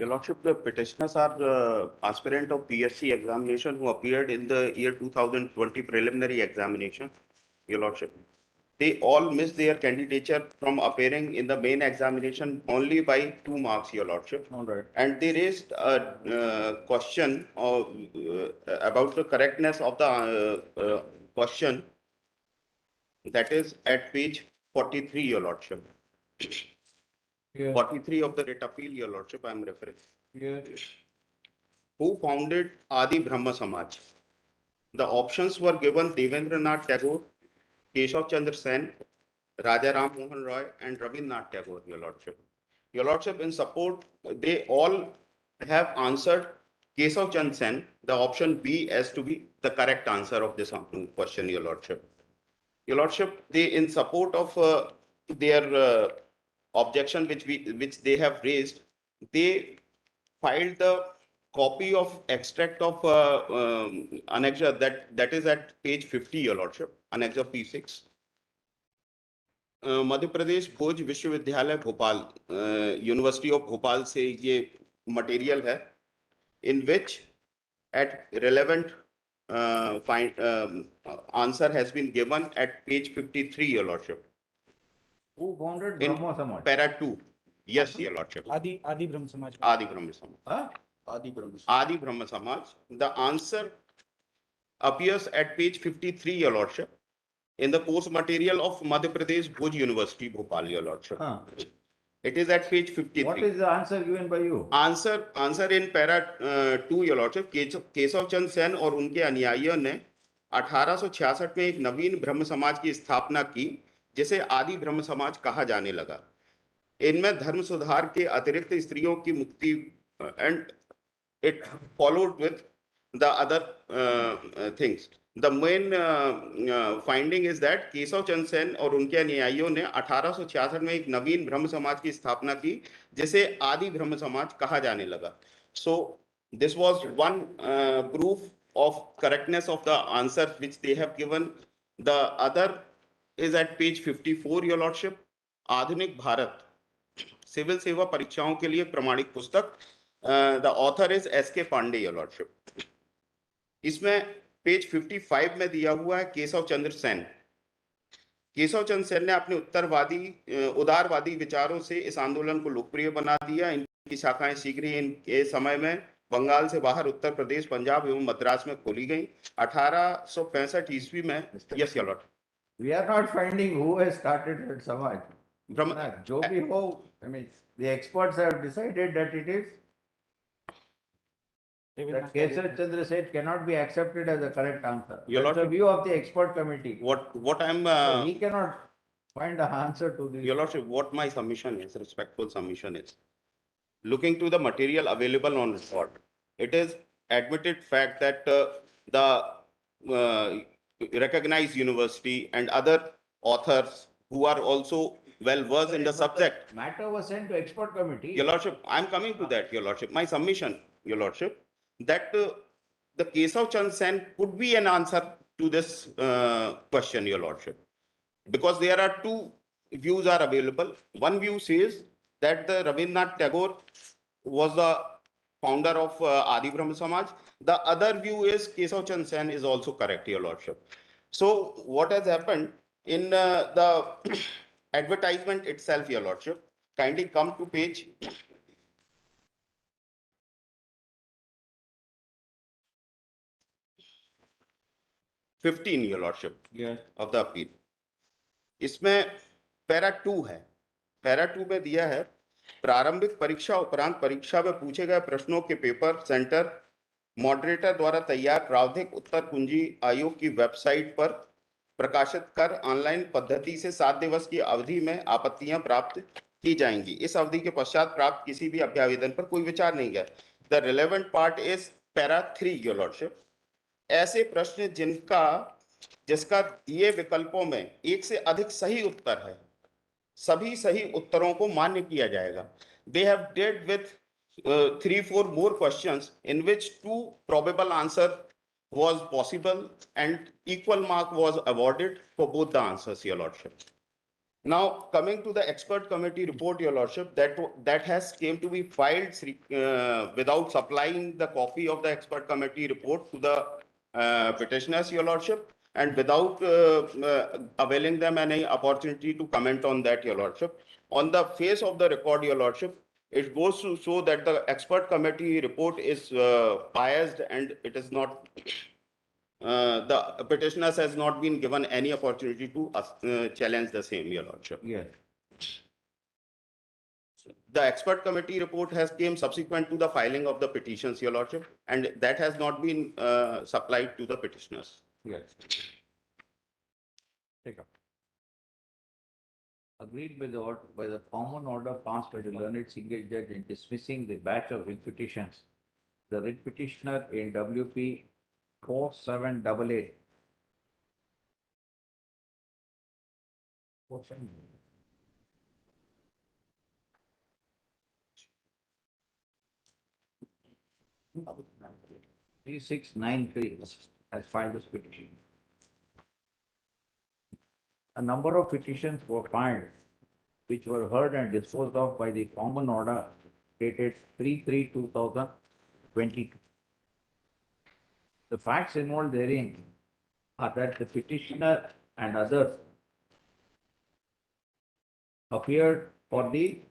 Your Lordship, the petitioners are aspirant of PSC examination who appeared in the year 2020 preliminary examination. Your Lordship, they all missed their candidature from appearing in the main examination only by 2 marks, Your Lordship. All right. And they raised a question about the correctness of the question that is at page 43, Your Lordship. Yeah. 43 of the writ appeal, Your Lordship, I am referring. Yeah. Who founded Adi Brahma Samaj? The options were given Devendranath Tagore, Keshav Chandra Sen, Raja Ram Mohan Roy, and Rabindranath Tagore, Your Lordship. Your Lordship, in support, they all have answered Keshav Chandra Sen, the option B, as to be the correct answer of this question, Your Lordship. Your Lordship, they, in support of their objection which they have raised, they filed the copy of extract of annexure that is at page 50, Your Lordship, annexure P6. Madhya Pradesh भोज विश्वविद्यालय Bhopal university of Bhopal से ये material है in which at relevant answer has been given at page 53, Your Lordship. Who founded In Brahmo Samaj? para 2. Yes, Your Lordship. Adi Brahma Samaj. Adi Brahma Samaj. Huh? Adi Brahma Samaj. The answer appears at page 53, Your Lordship, in the course material of Madhya Pradesh Bhuj University, Bhopal, Your Lordship. Huh. It is at page 53. What is the answer given by you? Answer in para 2, Your Lordship. Keshav Chandra Sen और उनके अनुयायियों ने 1866 में एक नवीन ब्रह्म समाज की स्थापना की जिसे आदि ब्रह्म समाज कहा जाने लगा. इनमें धर्म सुधार के अतिरिक्त स्त्रियों की मुक्ति and it followed with the other things. The main finding is that Keshab Chandra Sen और उनके अनुयायियों ने 1866 में एक नवीन ब्रह्म समाज की स्थापना की जिसे आदि ब्रह्म समाज कहा जाने लगा. So this was one proof of correctness of the answer which they have given. The other is at page 54, Your Lordship. आधुनिक भारत सिविल सेवा परीक्षाओं के लिए प्रमाणिक पुस्तक. The author is S.K. Pandey, Your Lordship. इसमें पेज 55 में दिया हुआ है केशव चंद्र सेन. केशव चंद्र सेन ने अपने उदारवादी विचारों से इस आंदोलन को लोकप्रिय बना दिया. इनकी शाखाएं शीघ्र ही इनके समय में बंगाल से बाहर उत्तर प्रदेश, पंजाब एवं मद्रास में खोली गई. 1865 ईस्वी में. Yes, Your Lord. We are not finding who has started that Samaj. जो भी हो, I mean, the experts have decided that it is. That Keshav Chandra said cannot be accepted as a correct answer. That's the view of the expert committee. What I'm So he cannot find the answer to this. Your Lordship, what my submission is, respectful submission is, looking to the material available on record, it is admitted fact that the recognized university and other authors who are also well versed in the subject. Matter was sent to expert committee. Your Lordship, I'm coming to that, Your Lordship. My submission, Your Lordship, that the Keshav Chandra Sen could be an answer to this question, Your Lordship, because there are two views are available. One view says that the Rabindranath Tagore was the founder of Adi Brahma Samaj. The other view is Keshav Chandra Sen is also correct, Your Lordship. So what has happened in the advertisement itself, Your Lordship, kindly come to page 15, Your Lordship, of the appeal. इसमें para 2 है. Para 2 में दिया है प्रारंभिक परीक्षा उपरांत परीक्षा में पूछे गए प्रश्नों के पेपर सेंटर मॉडरेटर द्वारा तैयार प्रावधिक उत्तर कुंजी आयोग की वेबसाइट पर प्रकाशित कर ऑनलाइन पद्धति से 7 दिवस की अवधि में आपत्तियां प्राप्त की जाएंगी. इस अवधि के पश्चात प्राप्त किसी भी अभ्यावेदन पर कोई विचार नहीं है. The relevant part is para 3, Your Lordship. ऐसे प्रश्न जिसका दिए विकल्पों में एक से अधिक सही उत्तर है, सभी सही उत्तरों को मान्य किया जाएगा. They have dealt with 3-4 more questions in which 2 probable answer was possible and equal mark was awarded for both the answers, Your Lordship. Now, coming to the expert committee report, Your Lordship, that has came to be filed without supplying the copy of the expert committee report to the petitioners, Your Lordship, and without availing them any opportunity to comment on that, Your Lordship. On the face of the record, Your Lordship, it goes to show that the expert committee report is biased and it is not the petitioners has not been given any opportunity to challenge the same, Your Lordship. Yes. The expert committee report has came subsequent to the filing of the petitions, Your Lordship, and that has not been supplied to the petitioners. Yes. Take up. Agreed by the common order passed by the learned single judge in dismissing the batch of writ petitions. The writ petitioner in WP 4788. 3693 has filed this petition. A number of petitions were filed, which were heard and disposed of by the common order dated 3/3/2022. The facts involved therein are that the petitioner and others appeared for the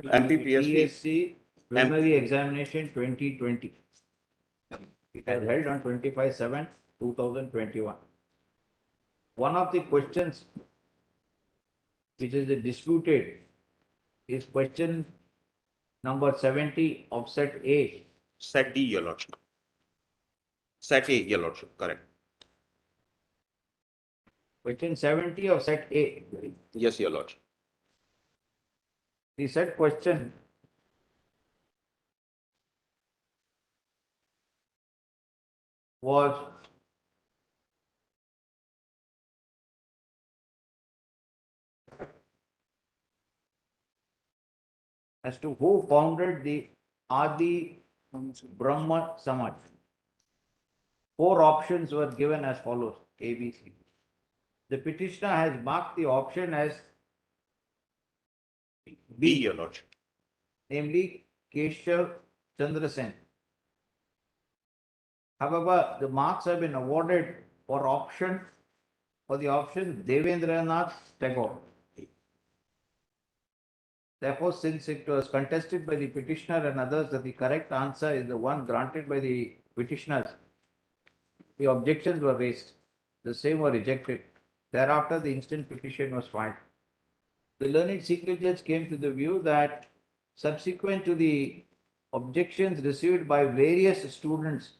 MPPSC preliminary examination 2020. It was held on 25/7/2021. One of the questions which is disputed is question number 70 of set A. Set D, Your Lordship. Set A, Your Lordship, correct. Question 70 of set A. Yes, Your Lordship. The said question was as to who founded the Adi Brahmo Samaj. Four options were given as follows, A, B, C. The petitioner has marked the option as B, Your Lordship. namely Keshav Chandra Sen. However, the marks have been awarded for the option Devendranath Tagore. Therefore, since it was contested by the petitioner and others that the correct answer is the one granted by the petitioners, the objections were raised. The same were rejected. Thereafter, the instant petition was filed. The learned secret judge came to the view that subsequent to the objections received by various students,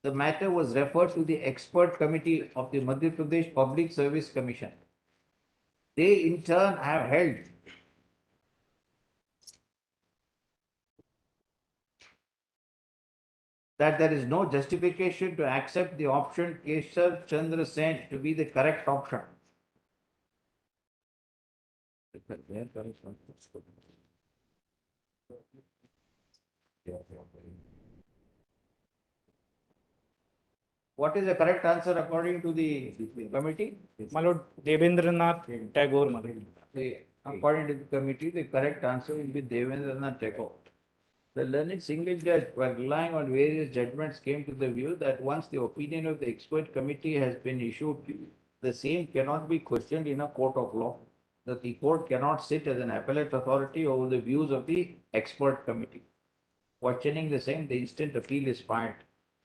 the matter was referred to the expert committee of the Madhya Pradesh Public Service Commission. They in turn have held that there is no justification to accept the option Keshav Chandra Sen to be the correct option. What is the correct answer according to the committee? My lord, Devendranath Tagore, my lord. According to the committee, the correct answer will be Devendranath Tagore. The learned single judge, while relying on various judgments, came to the view that once the opinion of the expert committee has been issued, the same cannot be questioned in a court of law. That the court cannot sit as an appellate authority over the views of the expert committee. Questioning the same, the instant appeal is filed.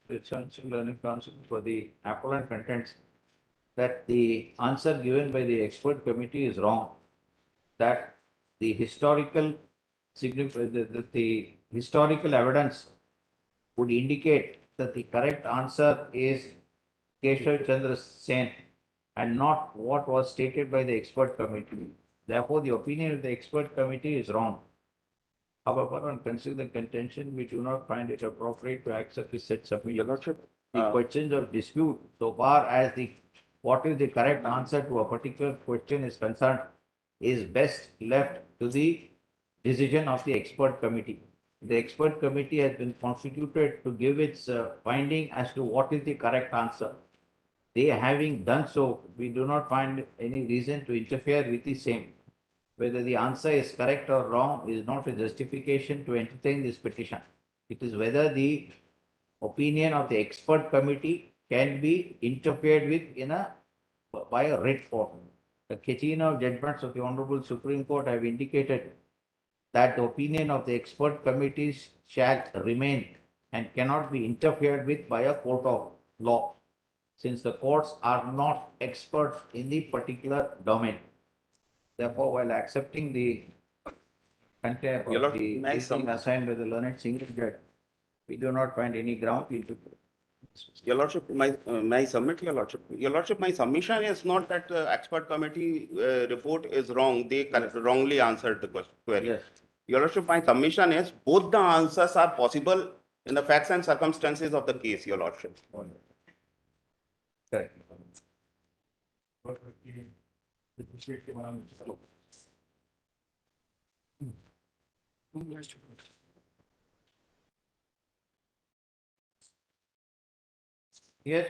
The learned counsel for the appellant contends that the answer given by the expert committee is wrong. That the historical historical evidence would indicate that the correct answer is Keshav Chandra Sen and not what was stated by the expert committee. Therefore, the opinion of the expert committee is wrong. However, on considering the contention, we do not find it appropriate to accept the said submission. Your Lordship, the questions of dispute, so far as what is the correct answer to a particular question is concerned, is best left to the decision of the expert committee. The expert committee has been constituted to give its finding as to what is the correct answer. they having done so, we do not find any reason to interfere with the same. Whether the answer is correct or wrong is not a justification to entertain this petition. It is whether the opinion of the expert committee can be interfered with by a writ form. The chain of judgments of the Honorable Supreme Court have indicated that the opinion of the expert committees shall remain and cannot be interfered with by a court of law, since the courts are not experts in the particular domain. Therefore, while accepting the content Your of Lordship, the may I reasoning assigned by the learned single judge, we do not find any ground into. Your Lordship, may I submit, Your Lordship? Your Lordship, my submission is not that the expert committee report is wrong. They wrongly answered the query. Yes. Your Lordship, my submission is both the answers are possible in the facts and circumstances of the case, Your Lordship. Correct. Yes.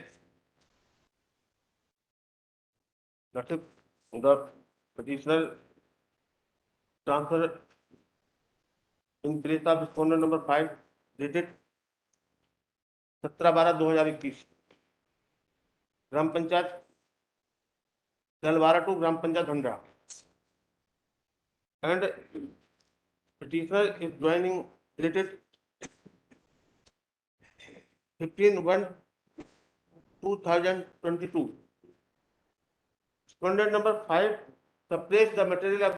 Lordship, the petitioner transfer in place of respondent number 5 dated 17/12/2021 gram panchayat Talwara to gram panchayat Dhanda and petitioner is joining dated 15/1/2022. Respondent number 5 suppressed the material of the